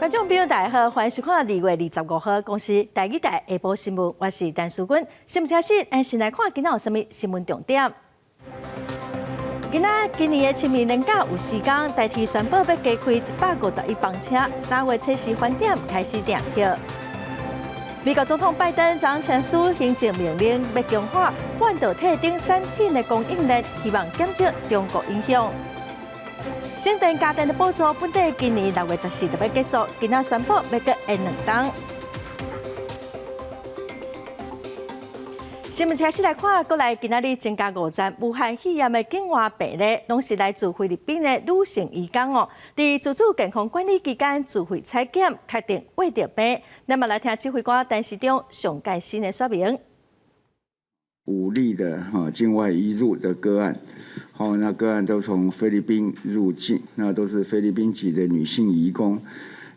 观众朋友大家好，欢迎收看2月25号公司第2台下晡新闻，我是陈淑君。新闻开始，先来看今仔有啥物新闻重点。今年的清明连假有4天，代替宣布要加开151班车，3月测试返点开始订票。美国总统拜登昨签署行政命令，要强化半导体等产品的供应链，希望减少中国影响。省电家电的补助本地今年6月14日要结束，今仔宣布要搁延2档。新闻开始来看，过来今仔日增加5站武汉肺炎的境外病例，拢是来自菲律宾的女性移工哦。伫自主健康管理期间自费采检，确定胃着病。那么来听指挥官陈时中上届新的说明。5例的境外移入的个案，那个案都从菲律宾入境，那都是菲律宾籍的女性移工，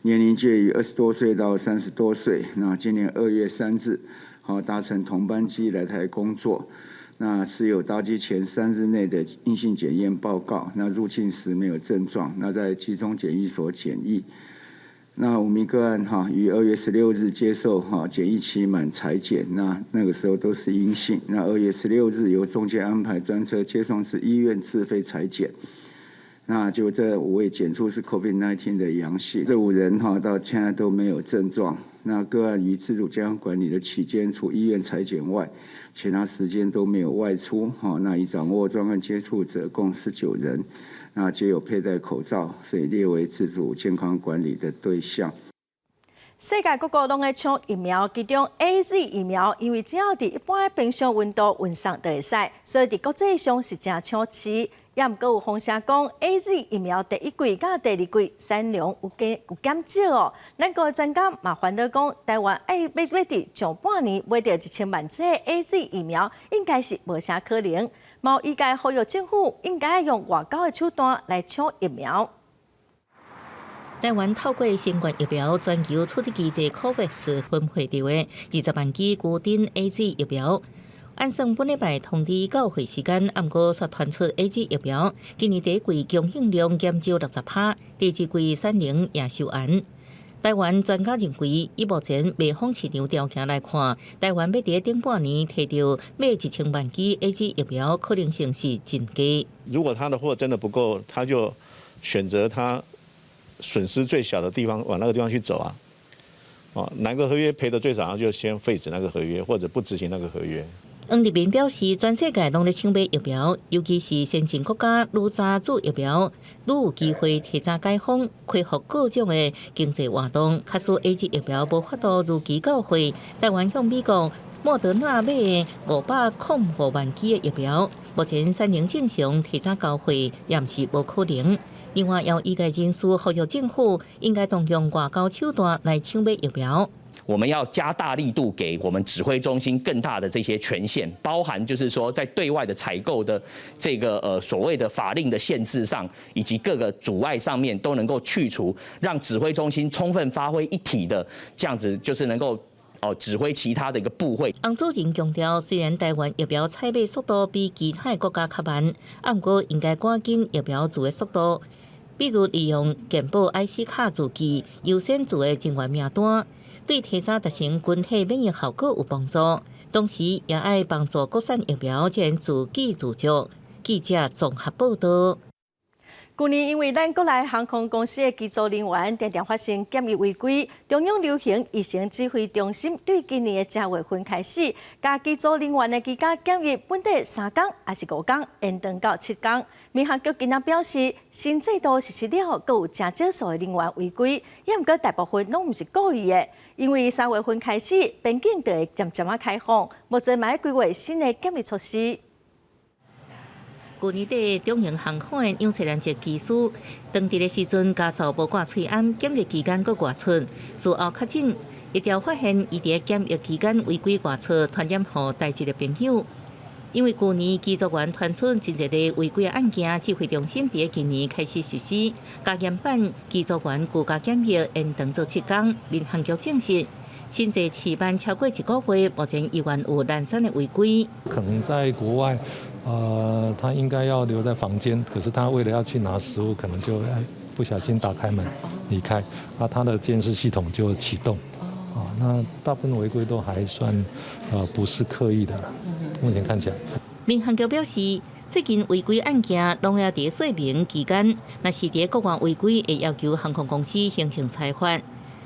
年龄介于20多岁到30多岁。那今年2月3日，搭乘同班机来台工作，那持有搭机前3日内的阴性检验报告，那入境时没有症状，那在集中检疫所检疫。那5名个案于2月16日接受检疫期满采检，那个时候都是阴性。那2月16日由中介安排专车接送至医院自费采检，那就这5位检出是 COVID-19 的阳性，这5人到现在都没有症状。那个案于自主健康管理的期间，除医院采检外，其他时间都没有外出。那已掌握专案接触者共19人，那皆有佩戴口罩，所以列为自主健康管理的对象。世界各国拢在抢疫苗，其中 AZ 疫苗因为只要伫一般平常温度运送就会使，所以伫国际上是真抢市。也毋过有风声讲 ，AZ 疫苗第1季甲第2季产量有减少哦。咱国专家嘛烦恼讲，台湾要伫上半年买到1000万剂 AZ 疫苗，应该是无啥可能。毛意该呼吁政府应该用外交的手段来抢疫苗。台湾透过新冠疫苗全球出入机制 COVAX 分配到的20万剂固定 AZ 疫苗。按算本礼拜通知到货时间，毋过却传出 AZ 疫苗今年第1季供应量减少60%，第2季产能也受限。台湾专家认为，以目前卖方市场条件来看，台湾要伫顶半年摕到买1000万剂 AZ 疫苗可能性是真低。如果他的货真的不够，他就选择他损失最小的地方，往那个地方去走啊。哪个合约赔得最少，就先废止那个合约，或者不执行那个合约。黄立民表示，全世界拢在抢买疫苗，尤其是先进国家愈早做疫苗，愈有机会提早解封，恢复各种的经济活动。假使 AZ 疫苗无法度如期到货，台湾向美国莫德纳买的505万剂的疫苗，目前产能正常，提早交货也毋是无可能。另外，要医界人士呼吁政府应该动用外交手段来抢买疫苗。我们要加大力度，给我们指挥中心更大的这些权限，包含就是说在对外的采购的这个所谓的法令的限制上，以及各个阻碍上面都能够去除，让指挥中心充分发挥一体的这样子，就是能够指挥其他的一个部会。洪主任强调，虽然台湾疫苗采买速度比其他国家较慢，不过应该赶紧疫苗做的速度，比如利用健保 IC 卡自记优先做的境外名单。对提早达成群体免疫效果有帮助，同时也要帮助国产疫苗才能自给自足。记者综合报道。去年因为咱国内航空公司的机组人员常常发生检疫违规，中央流行疫情指挥中心对今年的10月份开始，甲机组人员的居家检疫本地3天还是5天，延长到7天。民航局今仔表示，新制度实施了，阁有真少数的人员违规，也毋过大部分拢毋是故意的。因为3月份开始，边境就会渐渐开放，目前嘛要规划新的检疫措施。去年底，中型航空的杨世兰一技师，当地的时阵家属无挂喙安，检疫期间阁外出，事后确诊，一调发现伊伫检疫期间违规外出，传染予台籍的朋友。因为去年机组员传出真侪个违规案件，指挥中心伫今年开始实施加严版机组员居家检疫延长做7天。民航局证实，新制期班超过1个月，目前依然有懒散的违规。可能在国外，他应该要留在房间，可是他为了要去拿食物，可能就不小心打开门离开，他的监视系统就启动。那大部分违规都还算不是刻意的，目前看起来。民航局表示，最近违规案件拢要伫说明期间，若是伫国外违规，会要求航空公司行政裁罚。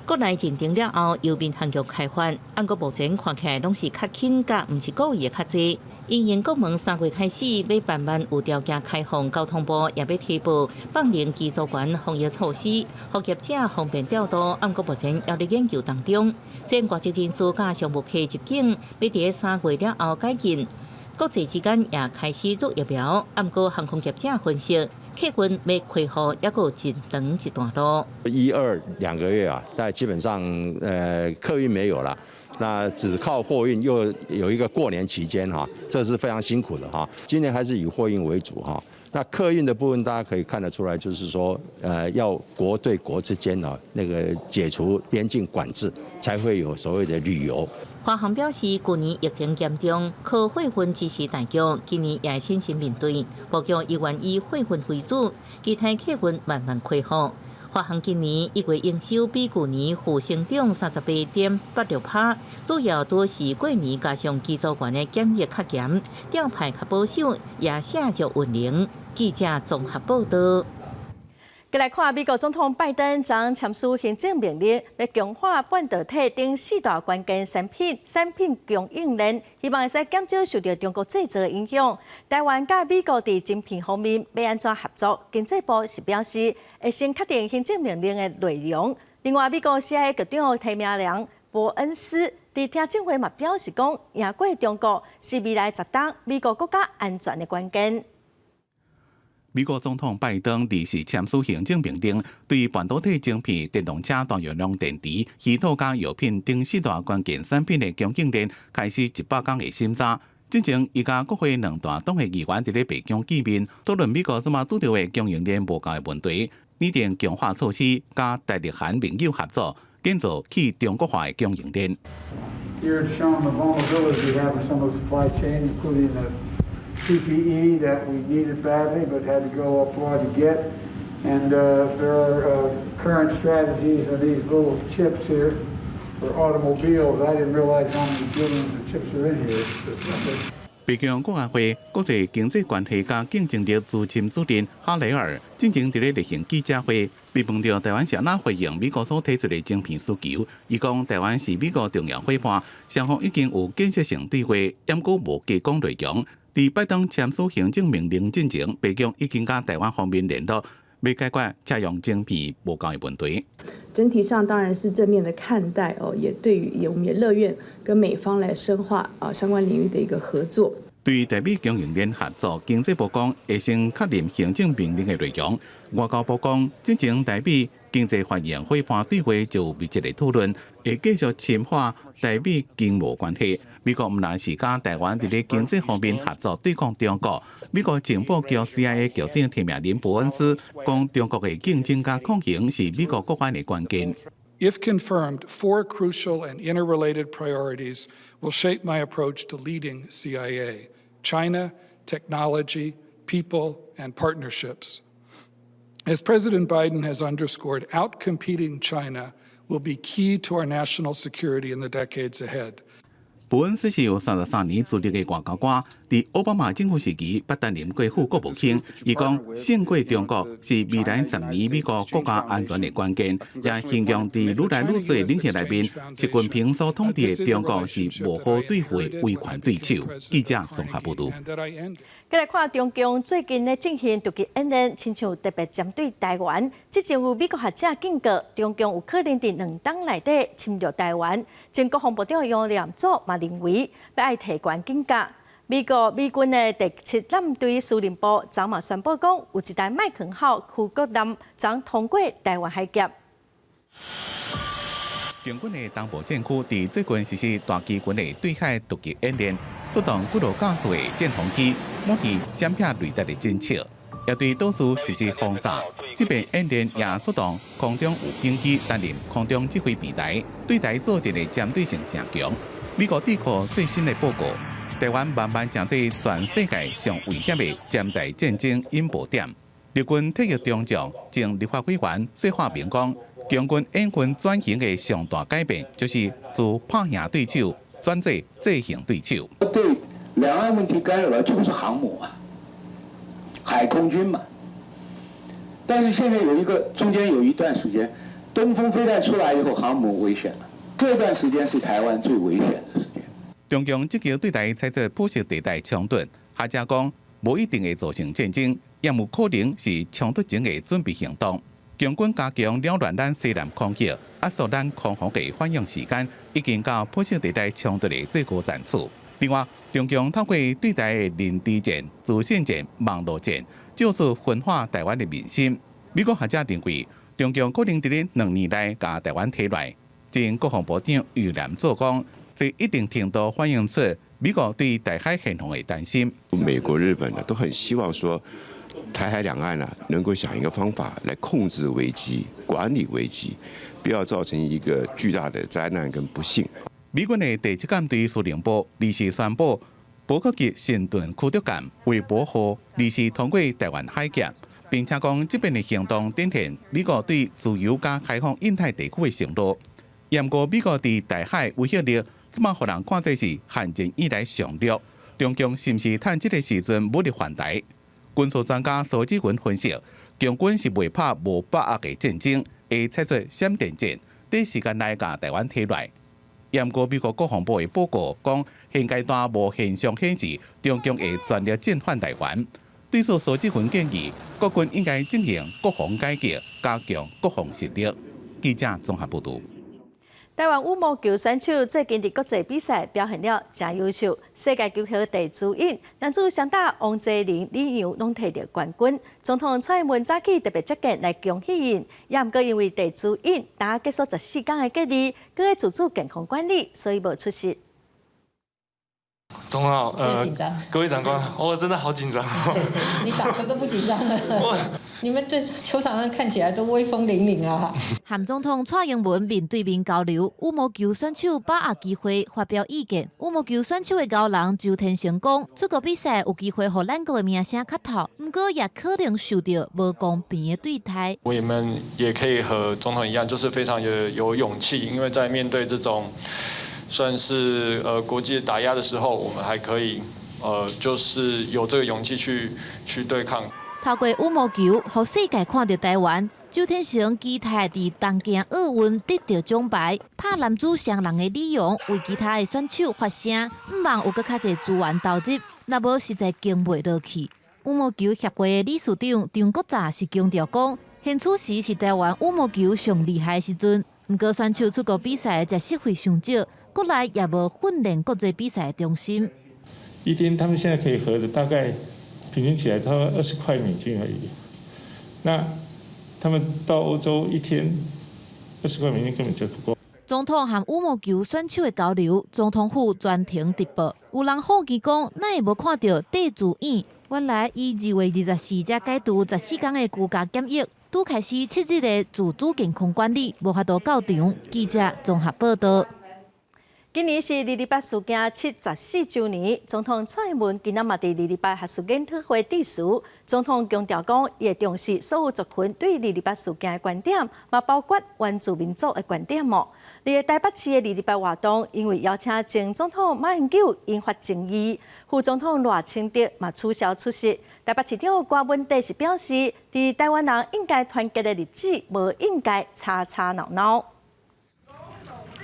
国内认定了后，由民航局开罚，按过目前看起来拢是较轻，甲毋是故意的较济。因应国门3月开始要慢慢有条件开放，交通部也要提报放零机组员防疫措施，让业者方便调度。按过目前也伫研究当中。虽然国际人士甲商务客入境要伫3月了后解禁，国际之间也开始做疫苗。按过航空业者分析，客运要恢复也有真长一段路。2个月啊，但基本上客运没有了。那只靠货运，又有一个过年期间哈，这是非常辛苦的哈。今年还是以货运为主哈。那客运的部分，大家可以看得出来，就是说，要国对国之间呢，那个解除边境管制，才会有所谓的旅游。华航表示，去年疫情严重，靠货运支持大局，今年也信心面对。目标依然以货运为主，期待客运慢慢恢复。华航今年1月营收比去年负成长38.86%，主要都是过年加上机组员的检疫较严，调派较保守，也写足运零。记者综合报道。再来看美国总统拜登昨签署行政命令，要强化半导体等4大关键产品供应链，希望会使减少受到中国制造的影响。台湾甲美国伫晶片方面要安怎合作？经济部是表示会先确定行政命令的内容。另外，美国 CIA 局长提名人伯恩斯伫听证会嘛表示讲，赢过中国是未来10档美国国家安全的关键。美国总统拜登二是签署行政命令，对半导体晶片、电动车大容量电池、稀土加药品等4大关键产品的供应链开始100天的审查。之前，伊甲国会2大党的议员伫咧白宫见面，讨论美国怎么拄到的供应链无够的问题，拟定强化措施，甲大日韩盟友合作，建造去中国化的供应链。Here it's shown the vulnerabilities we have in some of the supply chain, including the PPE that we needed badly but had to go abroad to get. And there are current strategies of these little chips here for automobiles. I didn't realize how many billions of chips are in here. 北京国安会国际经济关系甲竞争力资深主任哈雷尔进行一个例行记者会，被问到台湾是哪回应美国所提出的晶片需求，伊讲台湾是美国重要伙伴，双方已经有建设性对话，掩过无加讲内容。伫拜登签署行政命令进前，北京已经甲台湾方面联络，要解决采用晶片无够的问题。整体上当然是正面的看待哦，也对于我们也乐愿跟美方来深化相关领域的一个合作。对于台美供应链合作，经济部讲会先确认行政命令的内容。外交部讲，之前台美经济发展伙伴对话就有密切的讨论，会继续深化台美经贸关系。美国唔但是甲台湾伫咧经济方面合作对抗中国，美国情报局 CIA 局长提名人伯恩斯讲，中国的竞争加抗衡是美国国安的关键。If confirmed, 4 crucial and interrelated priorities will shape my approach to leading CIA: China, technology, people, and partnerships. As President Biden has underscored, outcompeting China will be key to our national security in the decades ahead. 伯恩斯是有33年资历的外交官，在奥巴马政府时期不担任过副国务卿。伊讲，胜过中国是未来10年美国国家安全的关键，也形容在愈来愈多领域内面，习近平所统治的中国是无好对付的威权对手。记者综合报道。再来看中共最近咧进行突击演练，亲像特别针对台湾。之前有美国学者警告，中共有可能在2档内底侵略台湾。前国防部长杨良祖嘛认为，要爱提悬警觉。美军的第7舰队司令部昨嘛宣布讲，有一台麦肯号驱逐舰将通过台湾海峡。中军的东部战区伫最近实施大机群的对海突击演练，出动几多架次的战轰机，武器闪避雷达的侦测，也对岛屿实施轰炸。这边演练也出动空中有警机担任空中指挥平台，对台作战的针对性正强。美国智库最新的报告，台湾慢慢成为全世界上危险的潜在战争引爆点。日军退役中将前立法委员谢化明讲，强军演军转型的上大改变，就是自拍赢对手转做制衡对手。对两岸问题干扰的就是航母啊，海空军嘛。但是现在中间有一段时间，东风飞弹出来以后，航母危险了。这段时间是台湾最危险的时间。中共积极对台采取普设地带冲突，学者讲无一定会造成战争，也有可能是冲突前的准备行动。强军加强扰乱咱西南空域，压缩咱空防的反应时间，已经到普设地带冲突的最高战处。另外，中共透过对台的认知战、资讯战、网络战，就是分化台湾的民心。美国学者认为，中共可能在2年内把台湾摕来。前国防部长余南做讲，这一定程度反映出美国对台海现况的担心。美国、日本呢，都很希望说，台海两岸呢，能够想一个方法来控制危机、管理危机，不要造成一个巨大的灾难跟不幸。美军的第7舰队司令部临时宣布，伯克级神盾驱逐舰为保护临时通过台湾海峡，并且讲这边的行动展现美国对自由加开放印太地区的承诺。不过，美国在台海威胁力，即马互人看作是汉战以来上弱。中共是不是趁这个时阵武力反台？军事专家苏志云分析，强军是未拍无把握的战争，会采取闪电战，短时间内把台湾摕来。不过，美国国防部的报告讲，现阶段无现象显示中共会全力战犯台湾。对此，苏志云建议，国军应该进行国防改革，加强国防实力。记者综合报道。台湾羽毛球选手最近伫国际比赛表现了真优秀，世界球后第主演男子双打王泽林、李洋拢摕到冠军。总统蔡英文早起特别接见来恭喜因，也毋过因为第主演打结束14天的隔离，佮要自主健康管理，所以无出席。总好，各位长官，我真的好紧张。你打球都不紧张了，你们在球场上看起来都威风凛凛啊！和总统蔡英文面对面交流，羽毛球选手把握机会发表意见。羽毛球选手的高人周天成讲，出国比赛有机会让咱国的名声较透，不过也可能受到无公平的对待。我们也可以和总统一样，就是非常有勇气，因为在面对这种算是国际打压的时候，我们还可以就是有这个勇气去对抗。透过羽毛球，让世界看到台湾。周天成期待伫东京奥运得到奖牌，拍男子双人的李洋为其他的选手发声，毋望有搁较侪资源投入，若无实在经袂落去。羽毛球协会的理事长张国炸是强调讲，现此时是台湾羽毛球上厉害的时阵，毋过选手出国比赛的接触费上少，国内也无训练国际比赛的中心。一天他们现在可以合的大概平均起来大概20块美金而已，那他们到欧洲一天20块美金根本就不够。总统和羽毛球选手的交流，总统府专程直播。有人好奇讲，哪会无看到戴主演？原来伊2月24才解除14天的居家检疫，拄开始7日的自主健康管理，无法度到场。记者综合报道。今年是228事件74周年，总统蔡英文今仔嘛伫228核事研讨会致辞，总统强调讲，伊会重视所有族群对228事件的观点，嘛包括原住民族的观点哦。伫台北市的228活动，因为邀请前总统马英九引发争议，副总统赖清德嘛取消出席。台北市长郭文德是表示，伫台湾人应该团结的日子，无应该吵吵闹闹。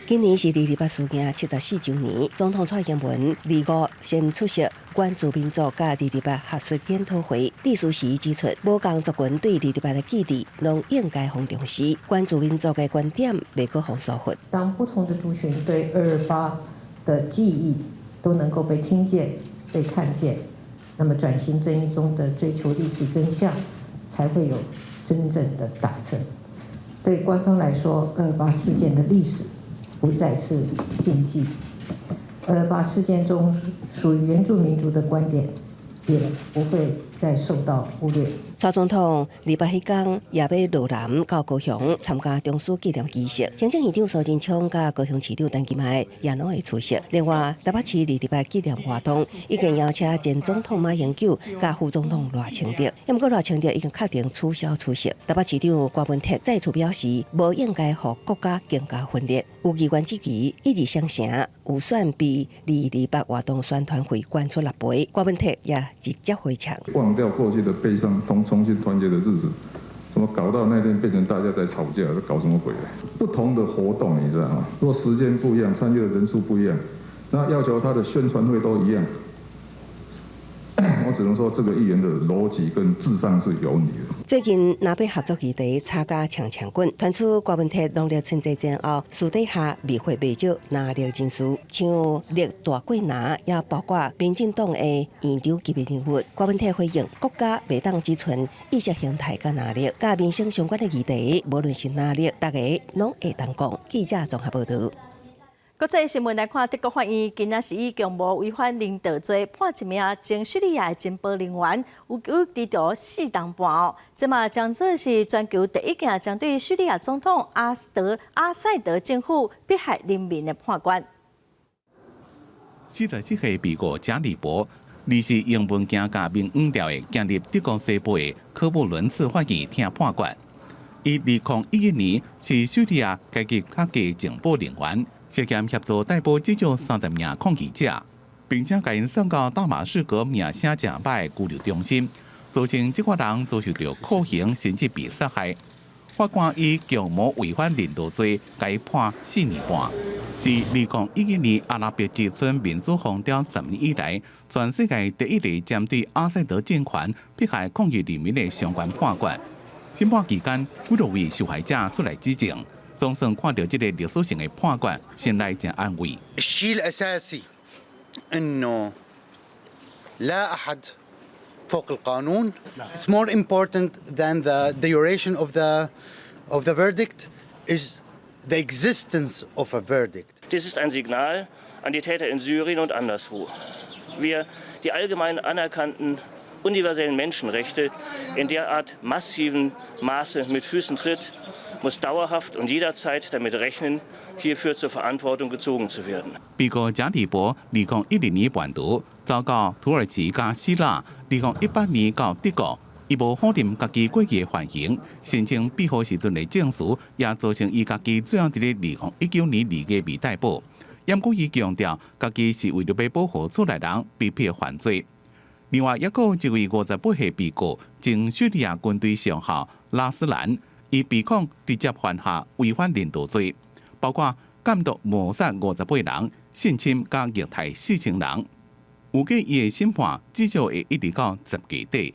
今年是228事件74周年，总统蔡英文2月先出席原住民族甲228核实研讨会，致辞时指出，无共族群对228的记忆，拢应该互重视。原住民族的观点袂可互疏忽。当不同的族群对228的记忆都能够被听见、被看见，那么转型正义中的追求历史真相，才会有真正的达成。对官方来说，228事件的历史不再是禁忌，228事件中属于原住民族的观点也不会再受到忽略。蔡总统礼拜迄天也要落南到高雄参加中枢紀念儀式，行政院長蘇貞昌甲高雄市長陳其邁也攏會出席。另外，台北市禮拜紀念活動已經邀請前總統馬英九甲副總統賴清德，不過賴清德已經確定取消出席。台北市長郭文鐵再次表示，無應該讓國家更加分裂。有議員質疑，一日雙城有選比28活動宣傳會關出6倍，郭文鐵也直接回嗆。忘掉過去的悲傷，重新團結的日子，怎麼搞到那天變成大家在吵架，在搞什麼鬼？不同的活動，你知道嗎？如果時間不一樣，參與的人數不一樣，那要求他的宣傳費都一樣，我只能說這個議員的邏輯跟智商是有你的。最近南北合作議題吵架強滾，傳出郭文鐵農曆春節前後私底下密會買少拿力人士，像立大貴拿，也包括民進黨的院長級別人物。郭文鐵回應，國家袂當只存意識形態甲拿力，甲民生相關的議題，無論是拿力，大家攏會當講。記者綜合報道。國際新聞來看，德國法院今仔是以共謀違反領導罪判一名前敘利亞情報人員有期徒刑4年半。這嘛將做是全球第一件針對敘利亞總統阿塞德政府迫害人民的判決。47歲美國加里博，你是英文行家名5條的建立德國西部的科布倫茨法院聽判決。伊2011年是敘利亞階級克嘅情報人員。涉嫌協助逮捕至少30名抗議者，並且甲因送到大馬士革名聲正歹拘留中心，造成這個人遭受到酷刑，甚至被殺害。法官以共謀違反領導罪，改判4年半，是2011年阿拉伯之春民主風潮10年以來，全世界第一例針對阿塞德政權迫害抗議人民的相關判決。審判期間，幾多位受害者出來指證。總算看到這個歷史性的判決，心內真安慰。الشيء الأساسي إنه لا أحد فوق القانون. It's more important than the duration of the verdict is the existence of a verdict. Dies ist ein Signal an die Täter in Syrien und anderswo. Wir die allgemein anerkannten universellen Menschenrechte in derart massiven Maße mit Füßen tritt, muss dauerhaft und jederzeit damit rechnen, hierfür zur Verantwortung gezogen zu werden. 被告加里博2012年叛徒，遭到土耳其加希臘，2018年到德國，伊無否認家己過去的犯行，申請庇護時陣的證書，也造成伊家己最後喺2019年2月被逮捕。不過伊強調，家己是為了要保護出來人，被迫犯罪。另外，也有一位58歲被告，前敘利亞軍隊上校拉斯蘭。伊被控直接犯下違反領導罪，包括監督謀殺58人、性侵加虐待4000人。預計伊的審判至少會一直到10月底。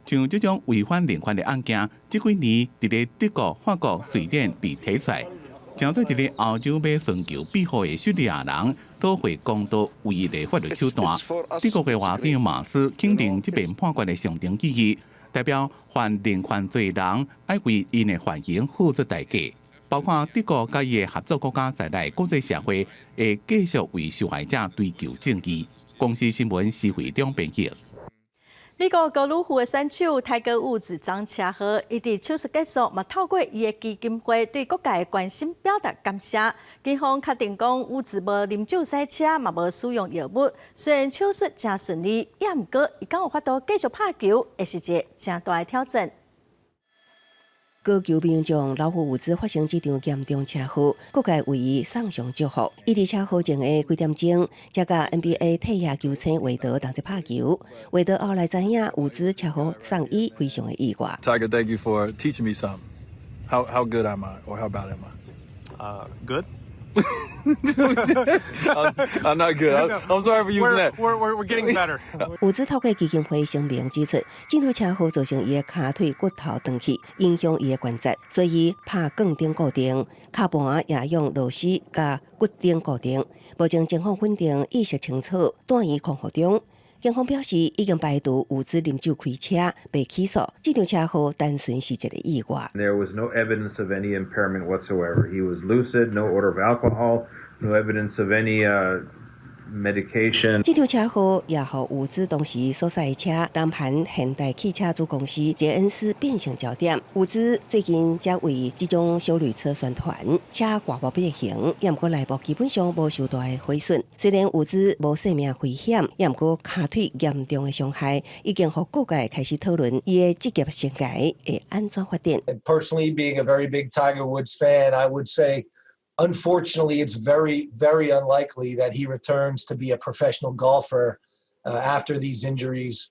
像這種違反人權的案件，這幾年佇德國、法國、瑞典被提出來，正做佇歐洲要尋求庇護的敘利亞人討回公道唯一的法律手段。德國嘅外長馬斯肯定這邊判決的象徵意義。代表犯人權罪人愛為因的犯行付出代價，包括德國甲伊的合作國家在內，國際社會會繼續為受害者追求正義。公司新聞是會兩邊譯。美國高爾夫的選手泰戈伍茲張車禍，伊佇手術結束，嘛透過伊的基金會對各界的關心表達感謝。警方確定講，伍茲無啉酒賽車，嘛無使用藥物。雖然手術真順利，也毋過伊敢有法度繼續拍球，會是一個真大的挑戰。高球民眾老虎伍茲發生這場嚴重車禍，各界為伊送上祝福。伊佇車禍前的幾點鐘，才甲 NBA 退役球星韋德同齊拍球。韋德後來知影伍茲車禍送伊非常的意外。Tiger, thank you for teaching me something. How good am I, or how bad am I? Good. I'm not good. I'm sorry for using that. We're getting better. 伍茲透過基金會聲明指出，這場車禍造成伊的骹腿骨頭斷去，影響伊的關節，所以拍鋼釘固定，骹盤也用螺絲甲骨釘固定。目前情況穩定，意識清楚，住院康復中。警方表示，已經排除伍茲啉酒開車被起訴，這場車禍單純是一個意外。There was no evidence of any impairment whatsoever. He was lucid, no odor of alcohol, no evidence of any medication. 这条车祸也和有资同时所驶的车南盘现代汽车子公司杰恩斯变成焦点。有资最近才为这种小旅车宣传，车挂无变形，也毋过内部基本上无受大的毁损。虽然有资无生命危险，也毋过骹腿严重的伤害，已经和各界开始讨论伊的职业生涯会安怎发展。Personally, being a very big Tiger Woods fan, I would say, unfortunately, it's very, very unlikely that he returns to be a professional golfer after these injuries.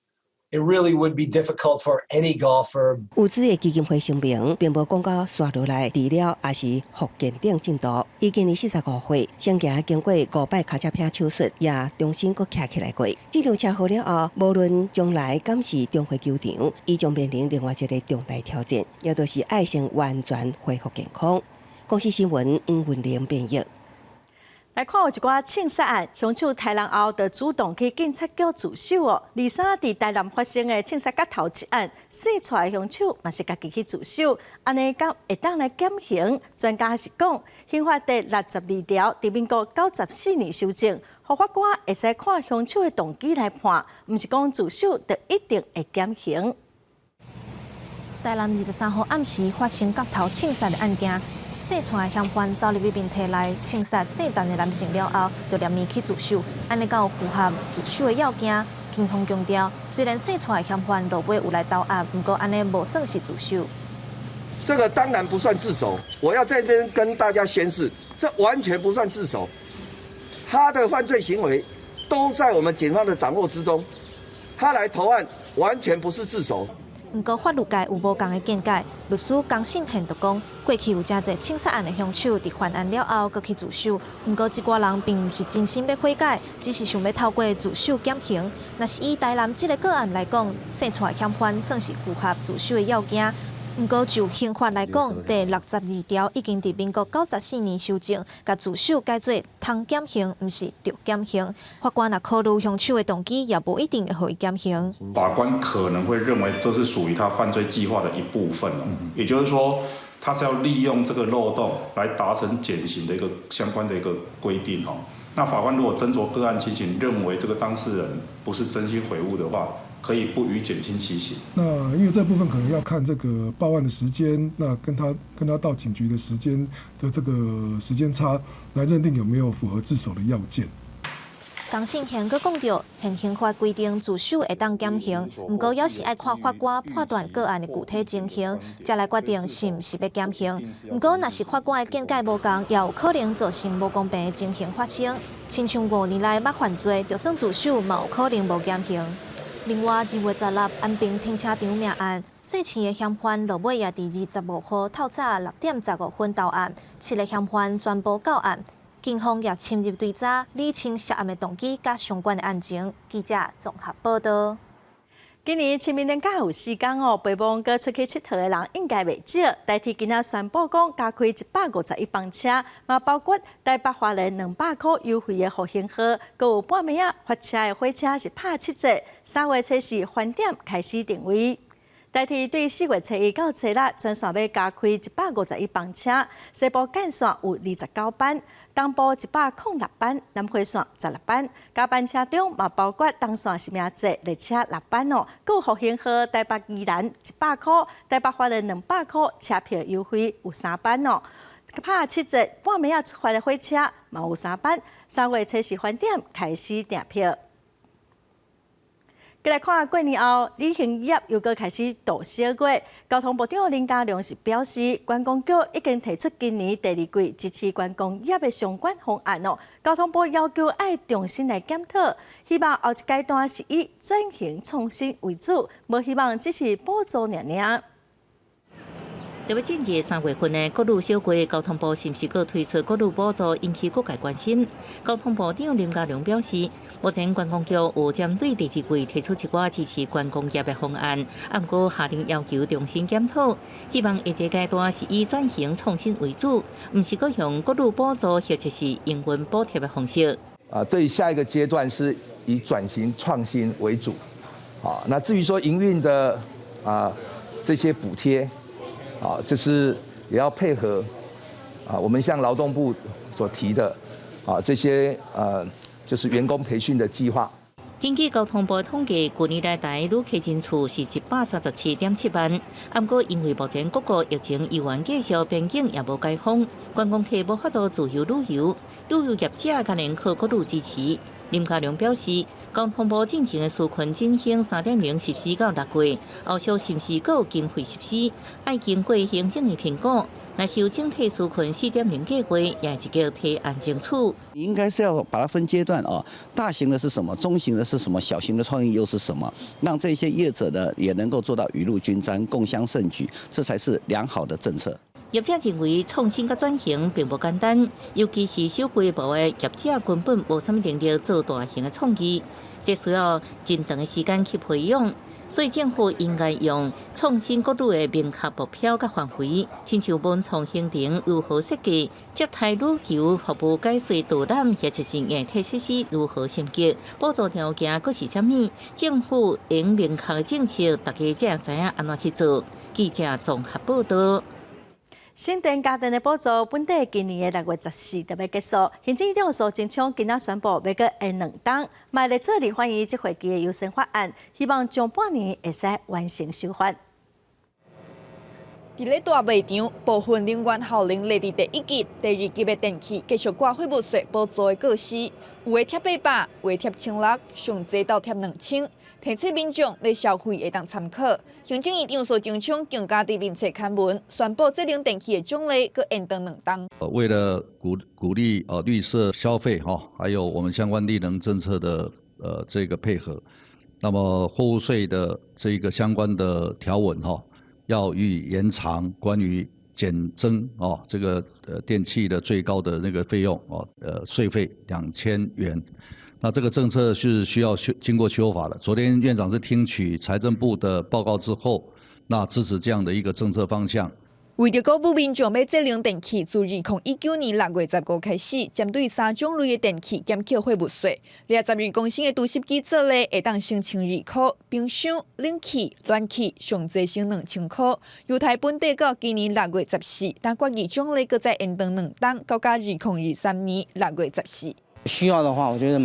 It really would be difficult for any golfer. 有资的基金会声明，并无讲到刷落来治疗也是复健等进度。伊今年45岁，生涯经过5摆脚趾片手术，也重新搁徛起来过。这条车祸了后，无论将来敢是重回球场，伊将面临另外一个重大挑战，也就是爱先完全恢复健康。公司新闻黄文玲编译。来看有一寡枪杀案，凶手抬人后，就主动去警察局自首哦。23伫台南发生的枪杀角头一案，洗出来凶手嘛是家己去自首，安尼敢会当来减刑？专家是讲，刑法第62条，伫民国94年修正，互法官会使看凶手的动机来判，毋是讲自首就一定会减刑。台南23号暗时发生角头枪杀的案件。洗出的嫌犯走入去面体内枪杀姓陈的男性了后，就连面去自首，安尼有符合自首的要件。警方强调，虽然洗出的嫌犯落尾有来投案，不过安尼无算是自首。这个当然不算自首，我要在这边跟大家宣示，这完全不算自首。他的犯罪行为都在我们警方的掌握之中，他来投案完全不是自首。不过法律界有无同的见解，律师江信贤就讲，过去有真侪枪杀案的凶手伫犯案了后，搁去自首。不过，这寡人并毋是真心要悔改，只是想要透过自首减刑。若是以台南这个个案来讲，生出来嫌犯算是符合自首的要件。不过就刑法来讲，第62条已经伫民国94年修正，甲自首改做通减刑，毋是着减刑。法官若考虑凶手的动机，也无一定会予以减刑。法官可能会认为这是属于他犯罪计划的一部分也就是说，他是要利用这个漏洞来达成减刑的一个相关的一个规定那法官如果斟酌个案情形，认为这个当事人不是真心悔悟的话，可以不予减轻其刑。那因为这部分可能要看这个报案的时间，那跟他到警局的时间的这个时间差，来认定有没有符合自首的要件。江信贤阁讲到，现刑法规定自首会当减刑，不过也是爱看法官判断个案的具体情形，才来决定是毋是要减刑。不过，若是法官的见解无同，也有可能造成无公平的情形发生。亲像5年来捌犯罪，就算自首，嘛有可能无减刑。另外，2月16日安平停车场命案，这起的嫌犯落尾也伫25号透早6点15分到案，7个嫌犯全部到案。警方也深入追查，理清涉案的动机甲相关的案情。记者综合报道。今年清明连假有4天哦，北部搁出去佚佗的人应该袂少。代替今仔宣布讲加开151班车，嘛包括台北花莲200块优惠的复兴号，搁有半暝啊发车的火车是拍7折。3月初4返点开始定位。代替对4月初1到初6全线要加开151班车，西部干线有29班，东部106班，南回线16班。加班车中嘛包括东线是名节列车6班哦，搁有复兴号台北宜兰100块，台北花莲200块，车票优惠有3班哦。拍7折半暝啊出发的火车嘛有3班，3月初4返点开始订票。再来看过年后，旅行业又搁开始大小月。交通部长林佳龙是表示，观光局已经提出今年第2季支持观光业的相关方案哦。交通部要求要重新来检讨，希望后一阶段是以转型创新为主，无希望只是补助尔尔。特别进入3月份的国旅小季，交通部是毋是阁推出国旅补助，引起各界关心。交通部长林佳龙表示，目前观光局有针对第2季提出一寡支持观光业的方案，不过下令要求重新检讨，希望下一阶段是以转型创新为主，毋是阁用国旅补助或者是营运补贴的方式。对下一个阶段是以转型创新为主。那至于说营运的这些补贴。就是也要配合我们向劳动部所提的这些就是员工培训的计划。根据交通部统计，去年来台旅客人次是137.7万，不过因为目前各国疫情依然继续，边境也无解封，观光客无法度自由旅游，旅游业者可能可愈支持。林佳良表示，交通部进前的纾困进行3.0实施到6月，后续是不是还有经费实施，要经过行政的评估。那是有整体纾困4.0计划，也是叫提案争取。应该是要把它分阶段哦，大型的是什么，中型的是什么，小型的创意又是什么，让这些业者呢也能够做到雨露均沾、共襄盛举，这才是良好的政策。业者认为创新甲转型并不简单，尤其是小规模的业者根本无啥物能力做大型的创意，这需要真长的时间去培养。所以政府应该用创新各类的明确目标甲范围，亲像文创行程如何设计，接待旅游服务解说导览，或者是硬体设施如何升级，补助条件佫是啥物？政府应明确的政策，大家才知影安怎去做。记者综合报道。新店家电的补助，本地今年的6月14就要结束。行政院长苏贞昌今仔宣布，要搁延2档，卖来这里欢迎这会期的优先法案，希望上半年会使完成修法。伫咧大卖场，部分能源效能列伫第1级、第2级的电器继续挂废物税补助的措施，有的贴800，有的贴1600，上济到贴2000。提醒民众要消费会当参考。行政院长苏贞昌更加伫面册刊文，宣布节能电器的种类搁延长2档。为了鼓励绿色消费还有我们相关绿能政策的这个配合，那么货物税的这个相关的条文要予以延长，关于减征这个电器的最高的那个费用税费2000元。那这个政策是需要经过修法的。昨天院长是听取财政部的报告之后，那支持这样的一个政策方向。为着鼓舞民众买节能电器，自2019年6月15开始，针对3种类的电器减扣废物税。22公升的除湿机做例会当省1200块，冰箱、冷气、暖气上最省2000块。犹太本地到今年6月14，但决议种类搁再延长2档，到2023年6月14。需要的话，我觉得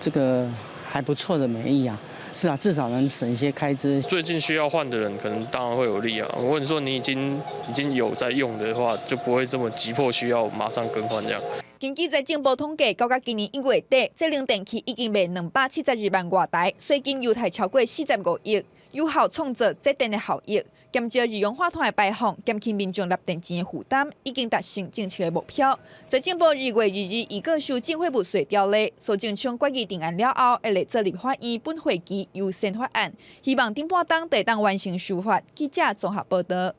这个还不错的美意啊。是啊，至少能省一些开支。最近需要换的人，可能当然会有利啊。如果你说你已经有在用的话，就不会这么急迫需要马上更换这样。根据财政部统计，到今年1月底，节能电器已经卖272万外台，税金犹太超过45亿，有效创造节电的效益，减少二氧化碳的排放，减轻民众纳电钱的负担，已经达成政策的目标。财政部2月2日已个修正废物税条例，苏贞昌决议定案了后，会来做立法院本会期优先法案，希望顶半档得当完成修法。记者综合报道。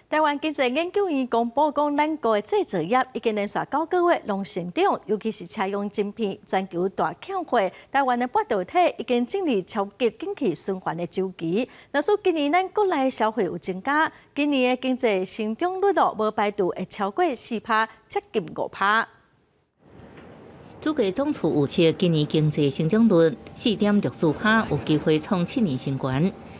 台湾经济研究院公布讲，咱国的制造业已经连续9个月拢成长，尤其是车用晶片全球大抢货。台湾的半导体已经进入超级景气循环的周期。若说今年咱国内消费有增加，今年的经济成长率无排除会超过4%，接近5%。主计总处预测，今年经济成长率4.64%，有机会创7年新高。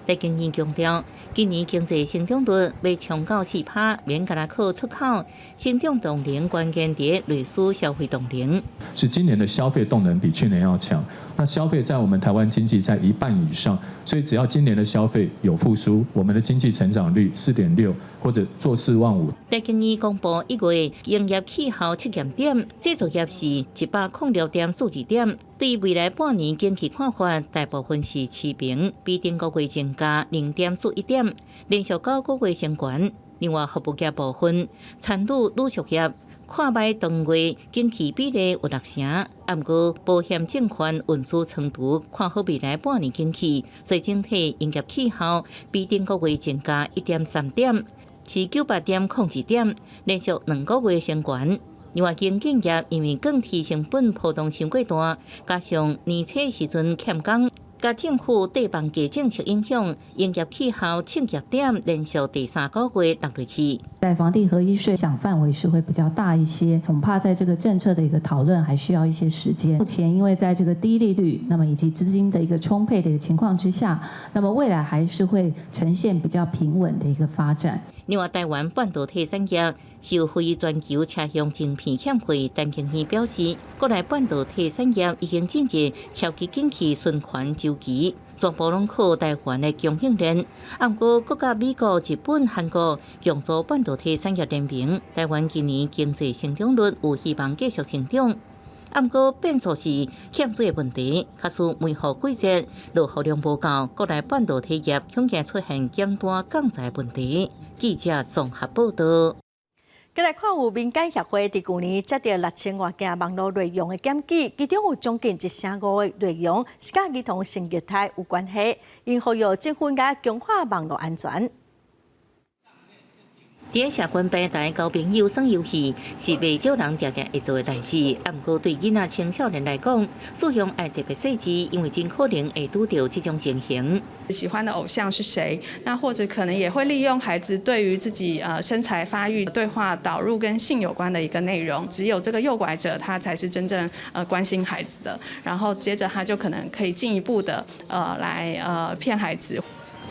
在经院强调，今年经济成长率要冲到4%，免干那靠出口，成长动能关键在类似消费动能。是今年的消费动能比去年要强，那消费在我们台湾经济在1半以上，所以只要今年的消费有复苏，我们的经济成长率4.6%或者做4万5。在经院公布1月营业气候测验点，制造业是106.42点。对未来半年经济看法，大部分是持平，比顶个月增加0.41点，连续9个月升悬。另外，服务业部分，餐旅旅宿业看卖当月经济比例有60%，不过保险证券运输程度看好未来半年经济，所以整体营业气候比顶个月增加1.3点，是98.02点，连续2个月升悬。另外，经建业因为钢铁成本波动伤过大，加上年初时阵欠工，甲政府地方价政策影响，营业气候7点连续第3个月落落去。在房地合一税想范围是会比较大一些，恐怕在这个政策的一个讨论还需要一些时间。目前因为在这个低利率，那么以及资金的一个充沛的一个情况之下，那么未来还是会呈现比较平稳的一个发展。另外，台湾半导体产业受惠全球车用晶片欠缺，但经济表示，国内半导体产业已经进入超级景气循环周期。全部拢靠台湾的供应链，不过国家美国、日本、韩国共组半导体产业联盟，台湾今年经济成长率有希望继续成长。不过变数是欠水的问题，假使每户季节落雨量不够，国内半导体业恐惊出现减单降价问题。记者综合报道。再来看，有民间协会伫去年接到6000多件网络内容的检举，其中有将近1.5%的内容是甲儿童性虐待有关系，因呼吁政府甲强化网络安全。伫社群平台交朋友耍游戏是袂少人常常会做的代志，不过对囡仔青少年来讲，使用爱特别细致，因为真可能会拄到这种情形。喜欢的偶像是谁？那或者可能也会利用孩子对于自己身材发育、对话导入跟性有关的一个内容，只有这个诱拐者他才是真正关心孩子的，然后接着他就可能可以进一步的来骗孩子。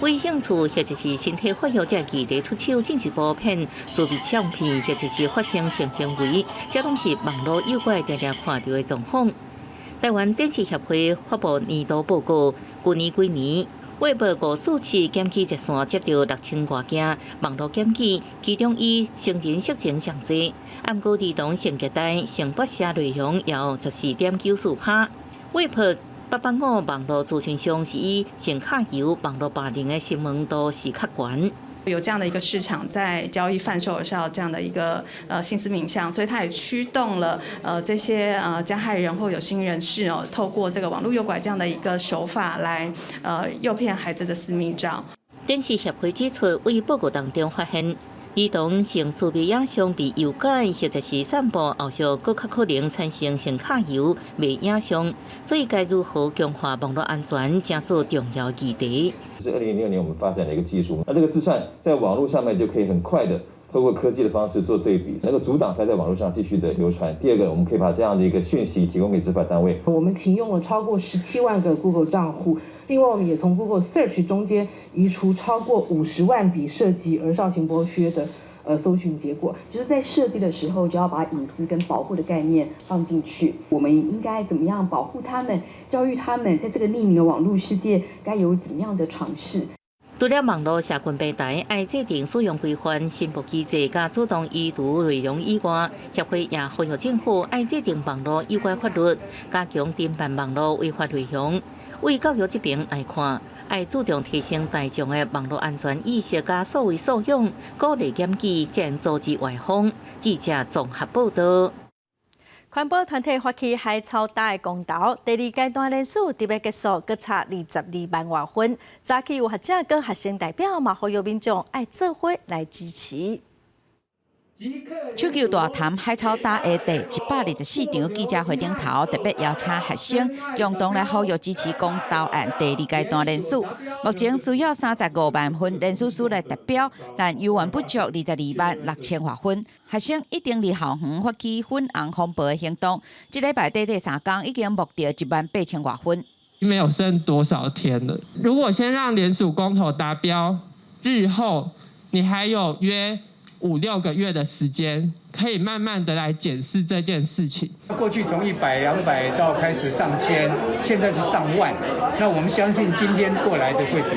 为兴趣或者是身体发育者议题出手禁止补片、私密相片或者是发生性行为，这拢是网络诱拐常常看到的状况。台湾电视协会发布年度报告，去年547次检举热线接到6000多件网络检举，其中以成人色情上侪，不过儿童性虐待、性剥削内容也有14.94%。885网络资讯上是以性卡油、网络霸凌的新闻度是较悬。有这样的一个市场在交易贩售上这样的一个性私敏项，所以它也驱动了这些加害人或有心人士透过这个网络诱拐这样的一个手法来诱骗孩子的私密照。电视协会指出，为报告当中发现，儿童性私密影像被诱拐或者是散布后续，更较可能产生性卡油、微影像，所以该如何强化网络安全，正是重要议题。是2006年我们发展的一个技术，那这个自串在网络上面就可以很快的透过科技的方式做对比，能够阻挡它在网络上继续的流传。第二个，我们可以把这样的一个讯息提供给执法单位。我们停用了超过17万个 Google 账户，另外我们也从 Google Search 中间移除超过50万笔涉及儿少性剥削的搜寻结果，就是在设计的时候就要把隐私跟保护的概念放进去。我们应该怎么样保护他们，教育他们在这个匿名的网络世界该有怎么样的尝试。除了网络社群平台爱制定使用规范、申报机制，加主动移除内容以外，协会也呼吁政府爱制定网络有关法律，加强侦办网络违法内容。为教育这边来看，爱注重提升大众的网络安全意识，加所为所用，鼓励检举，才能阻止外放。记者综合报道。环保团体发起海草大的公投，第2阶段人数特别结束，各差22万多份。早起有学者跟学生代表嘛，呼吁民众爱做伙来支持。手球大潭海草大的第124场记者会顶头，特别邀请学生共同来呼吁支持公投案第2阶段人数。目前需要35万份人数来达标，但犹原不足22万6000多份。学生一定伫校园发起粉红风暴的行动，这礼拜第3天已经募到18000多份。没有剩多少天了。如果先让联署公投达标，日后你还有约5-6个月的时间，可以慢慢的来检视这件事情。过去从100、200到开始上千，现在是上万。那我们相信今天过来的会比，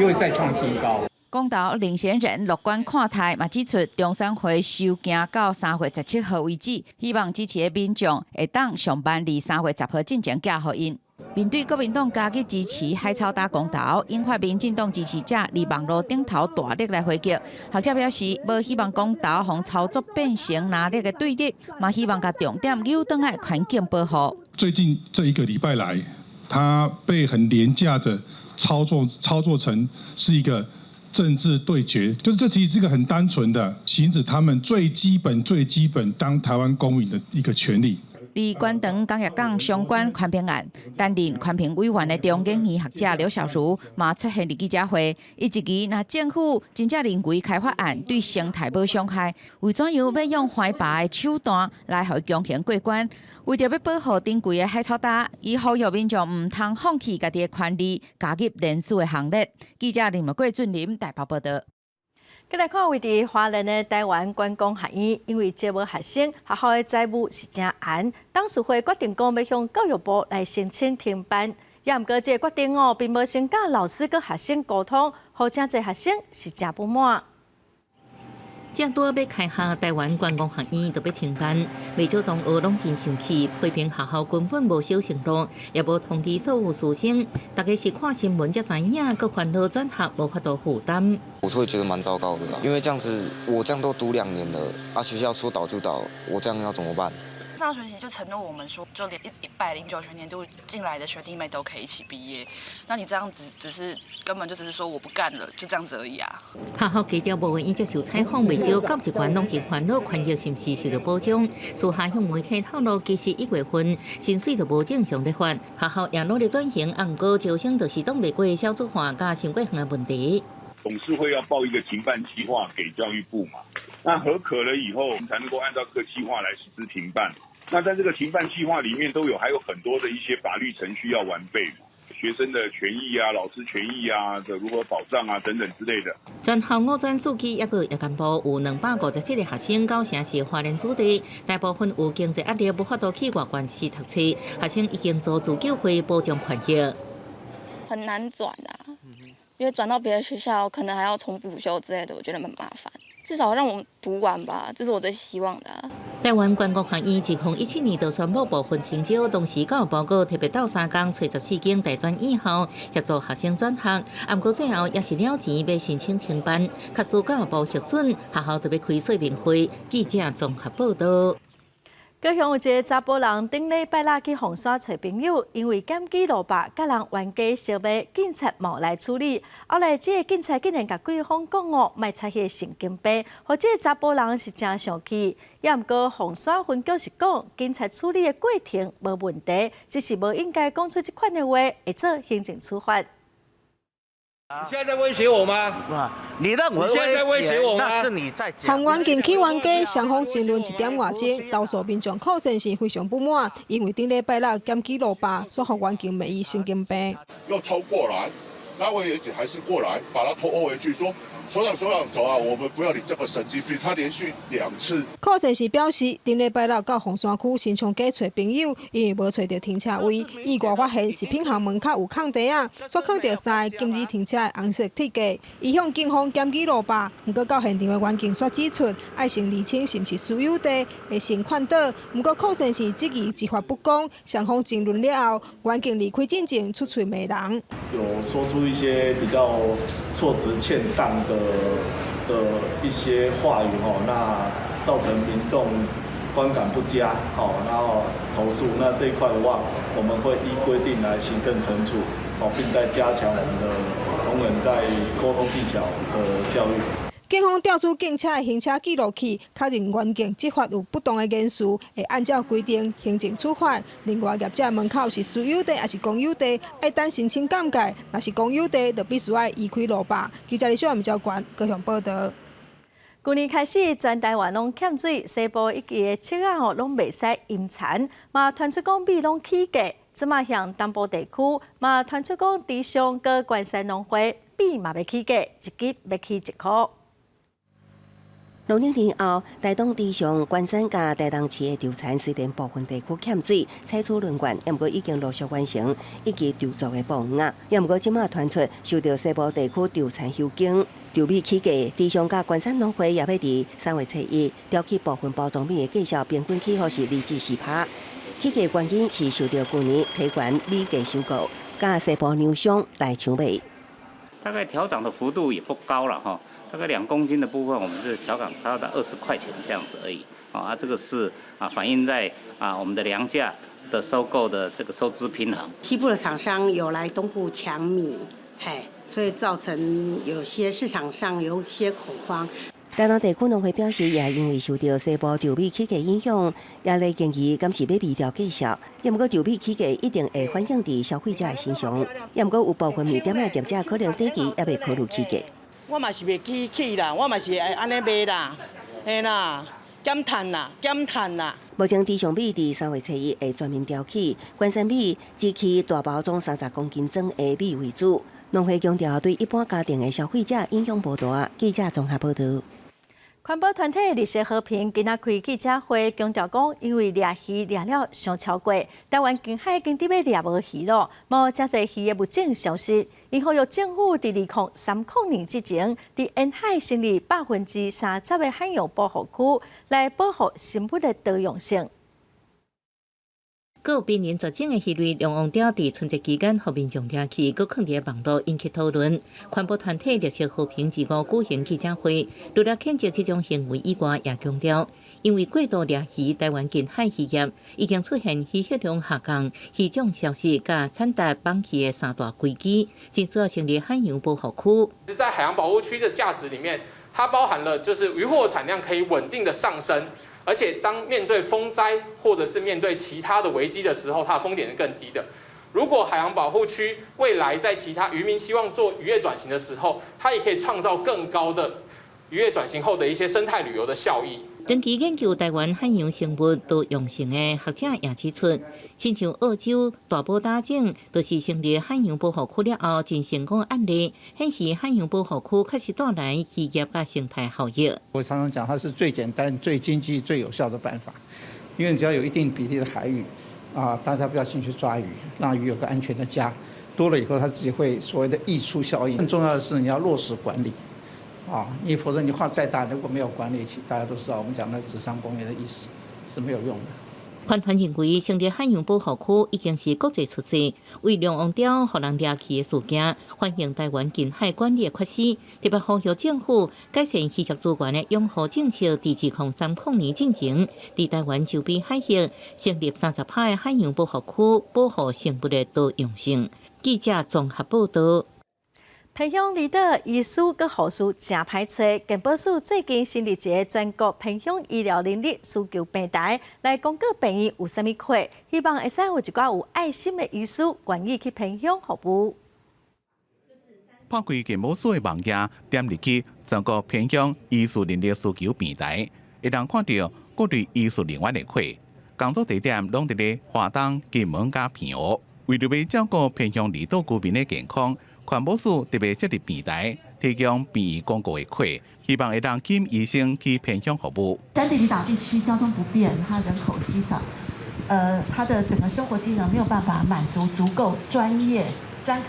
又会再创新高。公投领衔人乐观看待，嘛指出中山会收件到3月17号为止，希望支持的民众会当上班离3月10号进前寄予因。面对国民党加紧支持海草大公投，引发民进党支持者伫网络顶头大力来回击。学者表示，无希望公投互操作变成哪力的对立，嘛希望甲重点扭转来环境保护。最近这1个礼拜来，他被很廉价的操作成是一个政治对决，就是这其实是一个很单纯的行使他们最基本当台湾公民的一个权利。离关塘工业港相关宽评案，担任宽评委员的中研院学者刘小茹嘛出现伫记者会，伊质疑若政府真正认为开发案对生态无伤害，为怎样要用怀拔的手段来互强行过关？为着要保护珍贵的海草搭，伊呼吁民众唔通放弃家己的权利，加入联署的行列。记者林木贵、俊林台北报道。再来看位伫华人的台湾观光学院，因为招募学生，学校的债务是真严，董事会决定讲要向教育部来申请停办。也毋过这个决定并无先甲老师佮学生沟通，互真侪学生是真不满。正多要开学，台湾观光学院就要停办，未少同学拢真生气，批评学校根本无守承诺，也无通知所有师生。大家是看新闻才知影，佮烦恼转学无法度负担。我是会觉得蛮糟糕的啦，因为这样子，我这样都读2年了，学校说倒就倒，我这样要怎么办？上学期就承诺我们说，就连109学年度进来的学弟妹都可以一起毕业。那你这样子根本就只是说我不干了，就这样子而已啊。学校家长部门因接受采访，未少教职员拢是烦恼权益是毋是受到保障。私下向媒体透露，其实1月份薪水就无正常咧发，学校也努力转型，毋过招生就是挡袂过少子化加升过远的问题。董事会要报一个停办计划给教育部嘛，那核可了以后，我们才能够按照各计划来实施停办。那在这个停办计划里面还有很多的一些法律程序要完备嘛，学生的权益啊、老师权益啊的如何保障啊等等之类的。全校5专数据也个夜间部有257个学生到城市华人子弟，大部分有经济压力无法度去外县市读册，学生已经做自救会保障权益。很难转啊，因为转到别的学校可能还要重补修之类的，我觉得蛮麻烦。至少让我们读完吧，这是我最希望的啊。台湾观光学院自2017年就宣布部分停招，同时教育报告特别到3天找14间大专院校协助学生转学，不过最后也是了钱要申请停办，确实教育部核准，学校就要开说明会。记者综合报道。高雄有一个查甫人顶礼拜六去红山找朋友，因为检举路霸甲人冤家相骂，警察冇来处理。后来这个警察竟然甲对方讲卖擦迄个神经病，或这个查甫人是真生气。也毋过红山分局是讲，警察处理的过程无问题，只是无应该讲出这款的话，会做行政处罚。你现在在威胁我吗？你认为你现在在威胁我吗？那是你在讲。含冤警起冤家，双方争论1点外钟，多数民众可能是非常不满，因为顶礼拜六检举路霸，所以冤警骂伊神经病。又冲过来，那位员警还是过来，把他拖回去说。所长，走啊！我们不要你这个神经病。他连续2次。柯先生表示，顶礼拜六到凤山区新昌街找朋友，因为无找到停车位，意外发现食品行门口有空地啊，所放到3个禁止停车的红色铁架。伊向警方检举路霸，不过到现场的员警却指出，爱先厘清是毋是私有地，会先看到。不过柯先生质疑执法不公，双方争论了后，员警离开进前出嘴骂人，有说出一些比较措辞欠当的一些话语那造成民众观感不佳然后投诉。那这一块的话，我们会依规定来行政惩处并在加强我们的同仁在沟通技巧的教育。警方调出警车的行车记录器，确认员警执法有不当的言辞，会按照规定行政处罚。另外，业者门口是私有地还是公有地，要等申请鉴界。若是公有地，就必须要移开路霸。记者李小燕、赵冠高雄报道。去年开始，全台湾拢欠水，西部一期的车仔拢袂使引产，嘛传出讲米拢起价。即马向东部地区嘛传出讲地上佮关山农会米嘛要起价，一级要起1块。农历年后，台东地上关山甲台东市的稻田虽然部分地区欠水，采取轮转，也毋过已经陆续完成，以及稻作的保养啊。也毋过即马传出，受到西部地区稻田休耕、稻米起价，地上甲关山农会也要伫3月初1调起部分包装米的价销，平均起伏是2至4%。起价原因是受到去年提悬米价收购，甲西部牛商来抢卖。大概调涨的幅度也不高了哈。大概2公斤的部分，我们是调涨到20块钱这样子而已。这个是反映在我们的粮价的收购的这个收支平衡。西部的厂商有来东部抢米，所以造成有些市场上有些恐慌。台南地区农会表示，也因为受到西部稻米起价影响，也来建议敢是要微调计数。也毋过稻米起价一定会反映伫消费者的身上。也毋过有部分面点的业者可能短期也未考虑起价。我嘛是袂起啦，我嘛是会安尼卖啦，嘿啦，减碳啦。目前地上米伫3月初1会全面调起，关山米只起大包装30公斤装的米为主。农会强调，对一般家庭的消费者影响无大。记者综合报道。环保团体绿色和平今仔开记者会，强调讲，因为掠鱼掠了上超过，台湾近海经伫要掠无鱼咯，无真侪鱼的物种消失。因呼吁政府伫2030年之前，伫沿海成立30%的海洋保护区，来保护生物的多样性。个别人造种的鱼类两岸钓伫春节期间，互民众听起，搁放伫网络引起讨论。环保团体绿色和平自5举行记者会，除了谴责这种行为以外，也强调，因为过度掠鱼，台湾近海渔业已经出现渔获量下降、鱼种消失、甲产达放弃的3大危机，正需要成立海洋保护区。在海洋保护区的价值里面，它包含了就是渔获产量可以稳定的上升。而且，当面对风灾或者是面对其他的危机的时候，它的风险是更低的。如果海洋保护区未来在其他渔民希望做渔业转型的时候，它也可以创造更高的渔业转型后的一些生态旅游的效益。长期研究台湾海洋生物多样性的学者也指出，亲像澳洲大埔打井，就是成立海洋保护区了后真成功案例，显示海洋保护区确实带来渔业和生态效益。我常常讲，它是最简单、最经济、最有效的办法，因为你只要有一定比例的海域，大家不要进去抓鱼，让鱼有个安全的家，多了以后它自己会所谓的溢出效应。更重要的是你要落实管理。因为否则你画再大，如果没有管理，大家都知道我们讲的纸上公园的意思是没有用的。环团认为，成立海洋保护区已经是国际出色，为两岸钓互人掠去的事件，欢迎台湾近海管理的缺失，特别呼吁政府改善渔业资源的养护政策，伫2030年进前，伫台湾周边海域成立30%的海洋保护区，保护生物的多样性。记者综合报道。偏乡离岛医师佮护士真歹找，健保署最近成立一个全国偏乡医疗能力需求平台，来公告病院有啥物缺，希望会使有一寡有爱心的医师愿意去偏乡服务。破开健保署的网页，点入去全国偏乡医师能力需求平台，会当看到各类医师人员的缺，工作地点拢伫咧华东、金门甲平湖。为了要照顾偏乡离岛居民的健康，环保署特别设立平台，提供便宜广告的缺，希望会让金医生去偏乡服务。山地离岛地区交通不便，它人口稀少，它的整个生活机能没有办法满足足够专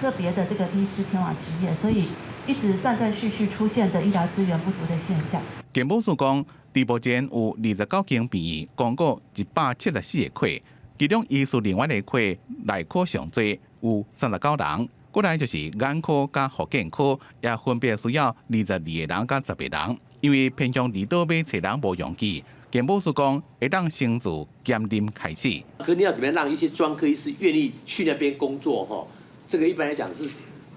科别的这个医师前往执业，所以一直断断续续出现着医疗资源不足的现象。健保署讲，目前有29间病院，共有174个缺，其中医师人员的缺内科上多，有39人。过来就是眼科加复健科，也分别需要22个人加10个人。因为偏乡离岛要找人无容易，健保署讲会当先自减龄开始。可你要怎么样让一些专科医师愿意去那边工作？哈，这个一般来讲是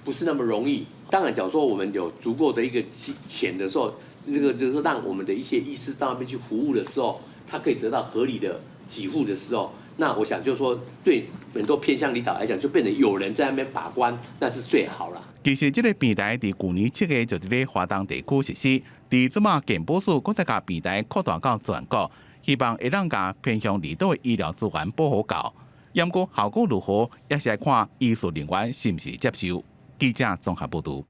不是那么容易？当然，假如说我们有足够的一个钱的时候，那个就是说让我们的一些医师到那边去服务的时候，他可以得到合理的给付的时候。那我想就是说，对很多偏乡离岛来讲，就变成有人在那边把关，那是最好了。其实，这个平台伫去年7月就伫咧华东地区实施，伫即马健保署搁再甲平台扩大到全国，希望会让甲偏乡离岛的医疗资源保护到。不过效果如何，也是要看医术人员是不是接受。记者综合报道。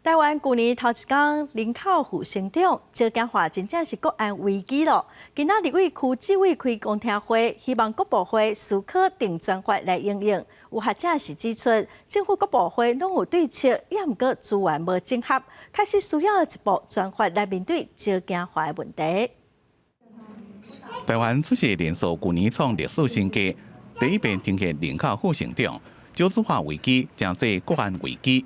台湾去年头一天人口负成长，石井化真正是国安危机咯。今仔日为区纪委开公听会，希望各部会思考定专法来应用。有学者是指出，政府各部会拢有对策，也毋过资源无整合，确实需要一部专法来面对石井化的问题。台湾出现连续去年创历史新低，第一遍听见人口负成长，少子化危机将做国安危机。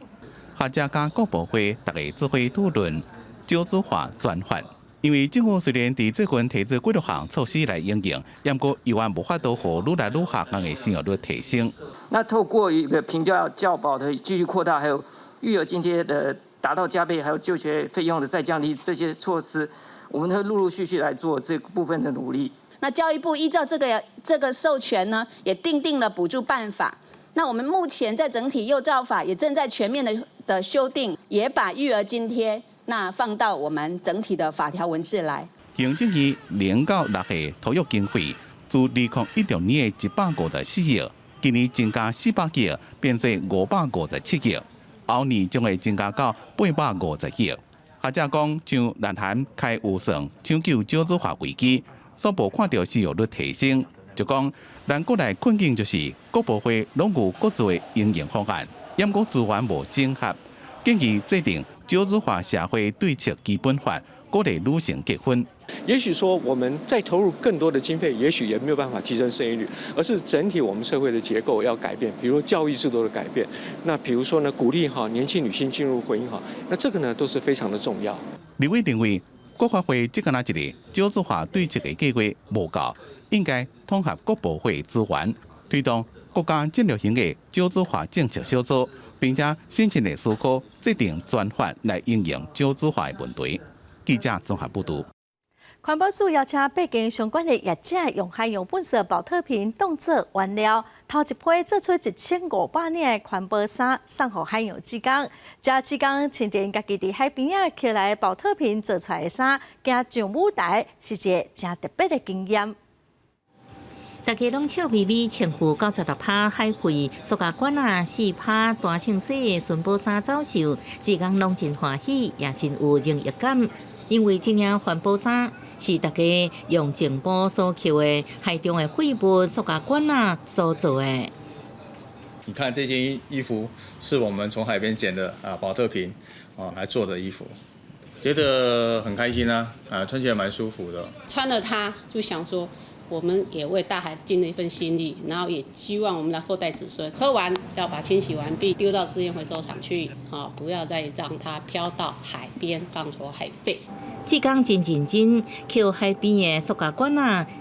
学者甲各部会大家做伙讨论少子化专法，因为政府虽然伫最近提出几多项措施来应用，不过依然无法度让愈来愈下降的生育率提升。那透过一个平价教保的继续扩大，还有育儿津贴的达到加倍还有就学费用的再降低这些措施，我们会陆陆续续来做这部分的努力。那教育部依照这个授权呢，也订定了补助办法。那我们目前在整体幼教法也正在全面的修订，也把育儿津贴那放到我们整体的法条文字来。行政院0到6个托育经费，自2016年的154亿，今年增加400亿，变做557亿，后年将会增加到850亿。学者讲，像南韩开预算抢救少子化危机，所无看到生育率提升，就讲咱国内困境就是各部会拢有各自的应用方案，也毋过资源无整合，建议制定少子化社会对策基本法，鼓励女性结婚。也许说我们再投入更多的经费，也许也没有办法提升生育率，而是整体我们社会的结构要改变，比如说教育制度的改变，那比如说呢，鼓励年轻女性进入婚姻那这个呢都是非常的重要。李伟认为，国发会这个一个少子化对策的计划无够，应该统合各部会资源，推动国家战略型的少子化政策小组，并且深切的思考制定专法来应用少子化的问题。记者综合报道。环保署邀请北京相关的业者用海洋本色保特瓶当作原料，头一批做出1500年的环保衫送予海洋职工。这职工亲自家己伫海边捡来保特瓶做出来的衫，行上舞台，是一个真特别的经验。大家拢笑眯眯，穿赴96趴海费塑胶管4趴大清洗的顺保衫走秀，职工拢真欢喜，也真有荣誉感，因为这件环保衫是大家用净布所扣的海中的废物塑胶管所做的。你看这件衣服是我们从海边捡的保特瓶来做的衣服，觉得很开心穿起来蛮舒服的。穿了它就想说，我们也为大海尽了一份心力，然后也希望我们的后代子孙喝完要把清洗完毕，丢到资源回收厂去，不要再让它飘到海边当作海废。职工真认真，扣海边的塑胶管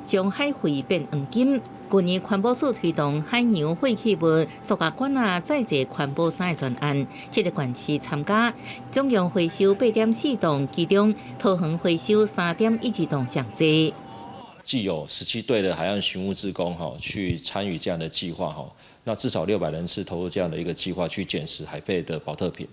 将海废变黄金。去年环保署推动海洋废弃物塑胶管再制环保衫的专案，7个县市参加，总共回收8.4栋，其中桃园回收3.12栋上济。既有17队的海岸巡务志工去参与这样的计划那至少600人次投入这样的一个计划去捡拾海废的保特瓶，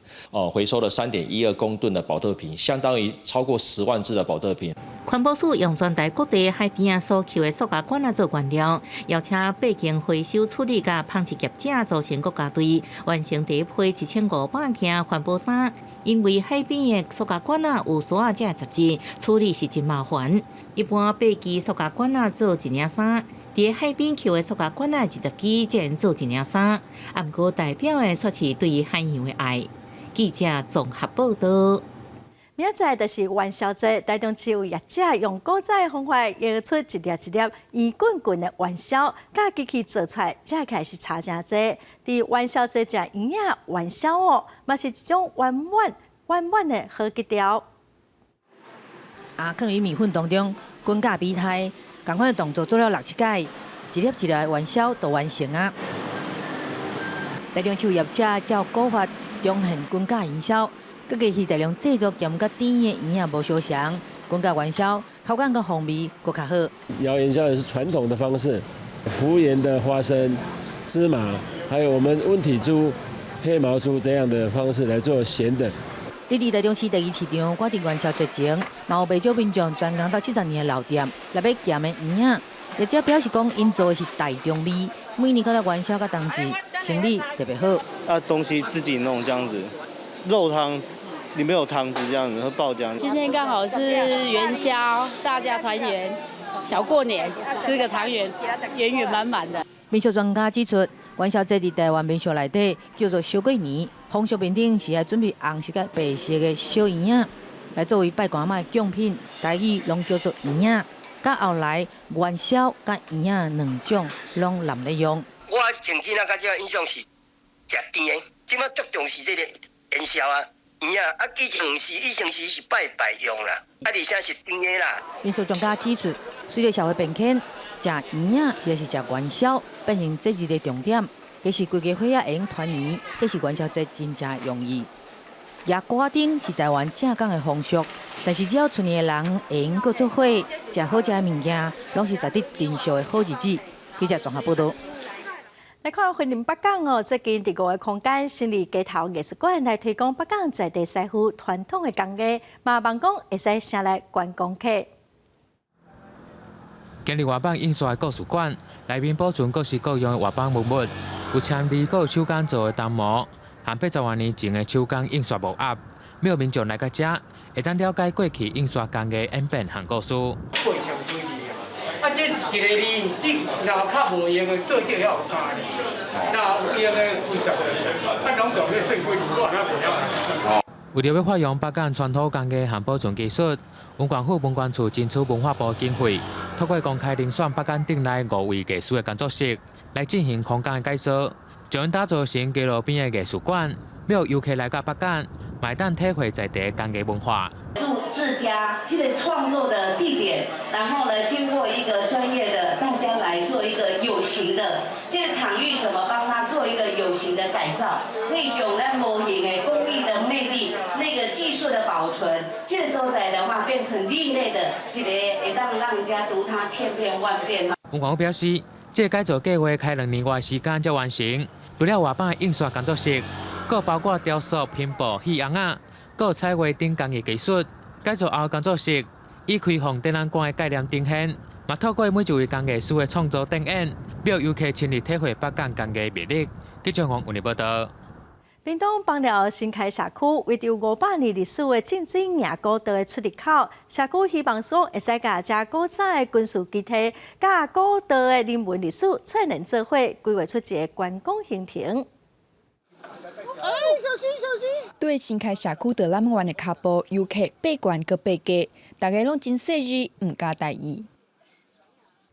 回收了3.12公吨的保特瓶，相当于超过10万只的保特瓶。环保署用全台各地海边所扣的塑胶管做原料，邀请北京回收处理甲纺织业者组成国家队，完成第一批1500件环保衫。因为海边的塑胶管有塑化这杂质，处理是真麻烦。一般8支塑胶管做一领衫，伫海边扣的塑胶管20支才能做一领衫。啊，不过代表的却是对于海洋的爱。记者综合报道。明仔载就是元宵节，台中市有业者用古早的方法摇出一粒一粒圆滚滚的元宵，甲机器做出来，这开是差真济。伫元宵节食圆仔元宵嘛是一种圆满的好吉条。放于面粉当中，滚甲比胎，同款的动作做了6、7摆，一粒一粒的元宵就完成啊。台中市有业者照古法重现滚甲元宵。佮家是大量制作兼佮甜的圆仔无相像，滚甲元宵口感佮风味佮较好。摇元宵也是传统的方式，福盐的花生、芝麻，还有我们温体猪、黑毛猪这样的方式来做咸的。伫台中市第2市场，我伫元宵节前，嘛有不少民众专工到70年的老店来要咸的圆仔。业者表示讲，因做的是大众味，每年到了元宵甲冬至，生意特别好。东西自己弄这样子，肉汤。里面有汤汁这样子，会爆浆。今天刚好是元宵，大家团圆，小过年，吃个汤圆，圆圆满满的。民俗专家指出，元宵节伫台湾民俗内底叫做小过年，风俗面顶是爱准备红色甲白色的小圆仔，来作为拜官妈的贡品，台语拢叫做圆仔。甲后来元宵甲圆仔两种拢难咧用。我前几仔甲这印象是食甜的，即摆足重视这个元宵啊。圆啊，以前是拜用啦，而且是甜的啦。民俗专家指出，随着社会变迁，食圆啊，或是食元宵，变成节日的重点。其实规家伙仔会用团圆，这是元宵节真正用意。野瓜丁是台湾正港的风俗，但是只要村里的人会用搁做伙，食好食的物件，拢是值得珍惜的好日子。记者综合报道。来看云林北港哦，最近伫5个空间新立街头艺术馆来推广北港在地师傅传统的工艺，嘛望讲会使请来观光客。今日活板印刷的故事馆内面保存各式各样的活板文物，有铅笔、有手工做的单模，和80多年前的手工印刷木盒，要民众来到这，会当了解过去印刷工艺演变和故事。啊，这一个字，你若较无用的做这要有3年，若有用的几10年，啊，拢做要算几年，我那袂晓。为了要发扬北港传统工艺和保存技术，文管府文管处争取文化部经费，透过公开遴选北港镇内5位艺术的工作室，来进行空间的改造，将因打造成街路边的艺术馆，要游客来到北港，买单体会在地工艺文化。自家这个创作的地点，然后呢，经过一个专业的大家来做一个有形的这个场域，怎么帮它做一个有形的改造，可以将咱无形的工艺的魅力，那个技术的保存，这个所在的话变成另类的一个，会让人家读它千遍万遍。文管府表示，这个改造计划开2年外时间才完成，除了活板的印刷工作室，更包括雕塑、拼布、戏红仔，各彩绘等工艺技术。改造后工作室以开放展览馆的概念呈现，嘛透过每一位工艺师的创作展演，让游客亲自体会北港工艺魅力。记者王文丽报道。屏东邦寮新开社区为着500年历史的浸水营古道的出入口，社区希望说会使甲这古早的军事基地、甲古道的人文历史串联做伙，规划出一个观光行程。对新开社区导览员的脚步，游客爬悬搁爬低，大家拢真细致，唔敢大意。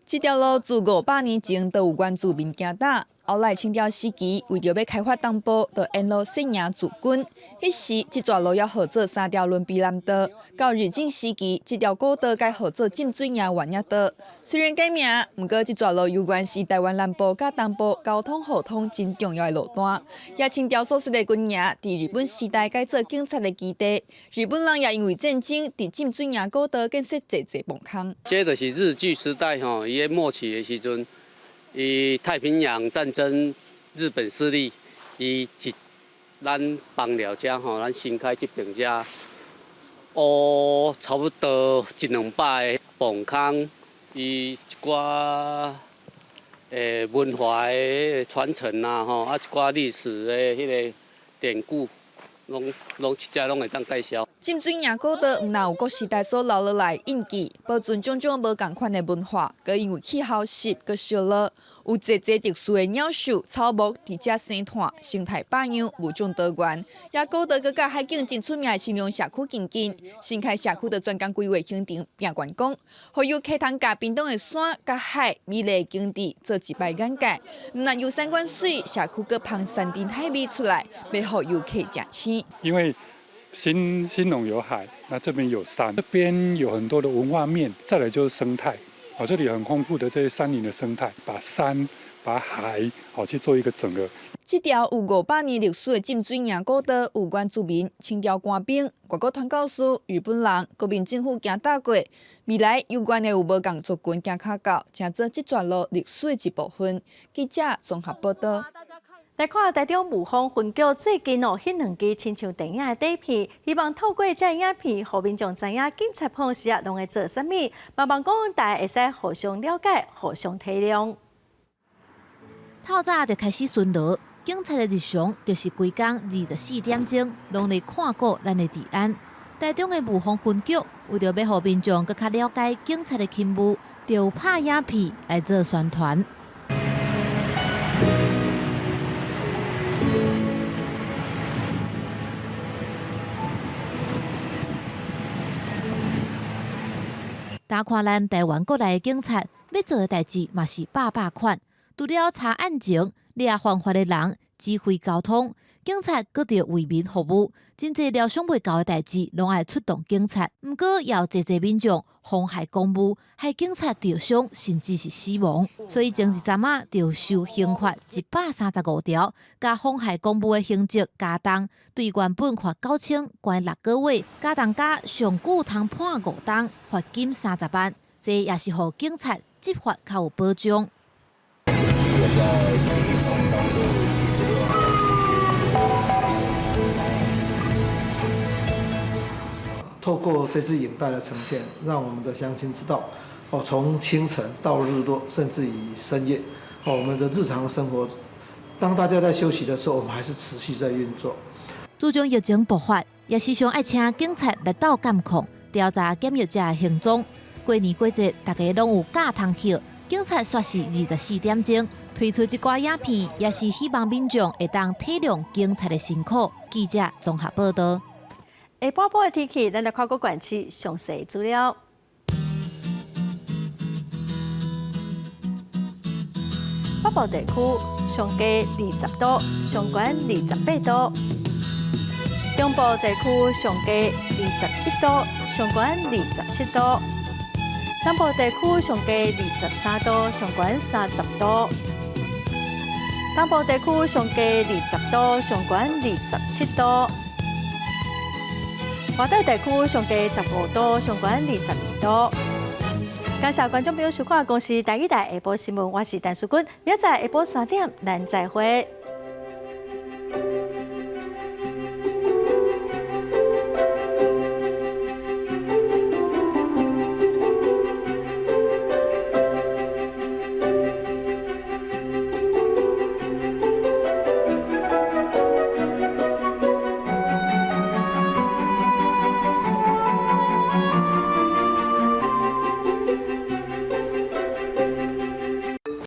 这条路自500年前就有原住民行打，后来清朝时期为着要开发东部，就沿路镇压驻军。迄时，这条路要号做3条轮比南道。到日治时期，这条古道改号做浸水营越野道。虽然改名，不过这条路犹原是台湾南部甲东部交通互通真重要的路段。也清朝所设的军营，伫日本时代改做警察的基地。日本人也因为战争，伫浸水营古道建设侪墓坑。这就是日据时代吼，伊个末期的时阵。伊太平洋战争，日本势力，伊一咱邦寮遮吼，咱新开这边遮，差不多100-200个墓坑，伊一寡文化的传承啊，吼，啊一寡历史的迄个典故，拢会当介绍。浸水营古道唔但有各时代所留落来印记，保存种种无同款的文化，佮因为气候湿佮烧热，有侪特殊的鸟兽、草木伫遮生态，生态百样，物种多元。也古道佮甲海景真出名的新隆社区近，新开社区的专工规划行程并员工，互游客通甲屏东的山、甲海、美丽的景致做一摆眼界。唔但游山观水，社区佮放山珍海味出来，要互游客食青。因为新隆有海，那这边有山，这边有很多的文化面，再来就是生态。这里很丰富的这些山林的生态，把山、把海，去做一个整合。这条有500年历史的浸水营古道，有原住民、清朝官兵、外国传教士、日本人、国民政府行打过。未来有关的有无共族群行脚到，成做这段路历史的一部分。记者综合报道。来看台中雾峰分局最近迄2支亲像电影的底片，希望透过这影片，互民众知影警察碰时拢会做啥物，嘛望讲大家会使互相了解、互相体谅。透早就开始巡逻，警察的日常就是规工24点钟拢来看顾咱的治安。台中的雾峰分局为着要互民众更加了解警察的勤务，就有拍影片来做宣传。打看咱台湾国内的警察要做的代志，嘛是百款。除了查案情、抓犯法的人、指挥交通，警察搁着为民服务，真侪料想袂到的代志，拢爱出动警察。毋过，也有侪民众妨害公务，害警察受伤，甚至是死亡。所以前一阵仔就受刑法135条，甲妨害公务的刑责加重，对原本罚9千，关6个月，加重甲上久通判5档，罚金30万。这也是互警察执法较有保障。透过这支影带的呈现，让我们的乡亲知道，从清晨到日落，甚至于深夜，我们的日常生活，当大家在休息的时候，我们还是持续在运作。自从疫情爆发，也时常爱请警察来到监控，调查检疫者的行踪。过年过节，大家拢有假通去，警察说是24点钟推出一寡影片，也是希望民众会当体谅警察的辛苦。记者综合报道。下半部的天气，咱来看个管区详细资料。北部地区上低20度，上悬28度；中部地区上低21度，上悬27度；南部地区上低23度，上悬30度；东部地区上低20度，上悬27度。华岛地区上低15度，上悬22度。感谢观众朋友收看《公视台语台下晡新闻》，我是陈淑君，明仔载下晡3点，咱再会。